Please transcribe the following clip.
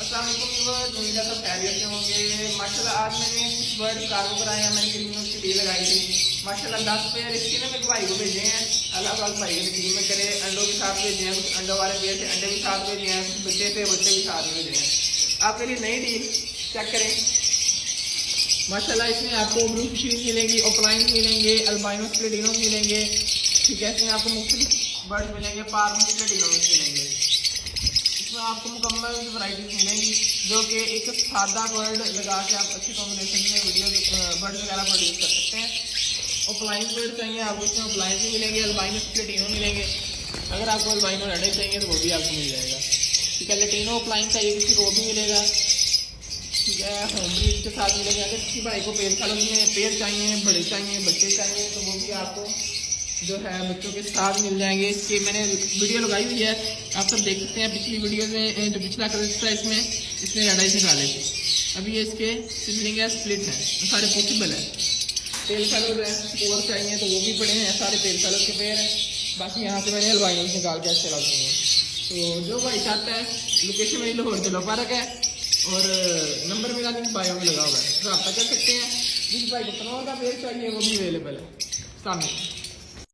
अस्सलाम वालेकुम व्यूअर्स, उम्मीद है सब खैरियत से होंगे। माशाल्लाह आज मैंने कुछ बर्ड कार्गो कराए हैं। मैंने ग्रीन हाउस की डील लगाई थी। माशाल्लाह 10 पेयर इसके ना मेरे भाई को भेजे हैं। अल्लाह पाक भाई की नसीब में करे। अंडों के साथ भेजे हैं, कुछ अंडों वाले पेयर थे अंडे भी साथ भेजे हैं, कुछ बच्चे थे बच्चे भी साथ में भेजे हैं। आपके लिए नई डील चेक करें। माशाल्लाह इसमें आपको ब्लू फिशरीज मिलेंगी, ओपलाइन मिलेंगे, अल्बाइनो स्प्लिटिनोस मिलेंगे। ठीक है, इसमें आपको मुख्तलिफ बर्ड मिलेंगे, पार्मो स्प्लिटिनोस मिलेंगे। इसमें आपको मुकम्मल वैरायटीज मिलेंगी जो कि एक सादा बर्ड लगा के आप अच्छी कॉम्बिनेशन में वीडियो बर्ड वगैरह प्रोड्यूस कर सकते हैं। ओपलाइन बर्ड चाहिए आपको, इसमें ओपलाइन भी मिलेंगे, अल्बाइनो स्प्लिटिनो मिलेंगे। अगर आपको अल्बाइनो रेड चाहिए तो वो भी आपको मिल जाएगा। ठीक है, लेटिनो ओपलाइन चाहिए किसी को वो भी मिलेगा। ठीक है, होम ब्रीड के साथ मिलेंगे। अगर किसी भाई को पेड़ सालों में पेड़ चाहिए, बड़े चाहिए, बच्चे चाहिए तो वो भी आपको जो है बच्चों के साथ मिल जाएंगे। इसकी मैंने वीडियो लगाई हुई है, आप सब देख सकते हैं। पिछली वीडियो में जो पिछला कलर था इसमें रेडाइज निकाले थे। अभी ये इसके सिबलिंग है, स्प्लिट है, सारे पॉसिबल है। पेल कलर है, और चाहिए तो वो भी पड़े हैं, सारे पेल कलर के पेड़ हैं। बाकी यहाँ से मैंने अल्बाइनोस निकाल के ऐसे रखे हैं। तो जो भाई चाहता है, लोकेशन मेरी लाहौर जलो पार्क है और नंबर मेरा लिंक बायो में लगा हुआ है, तो आप कर सकते हैं। जिस भाई को तनोर का पेड़ चाहिए वो भी अवेलेबल है सामने।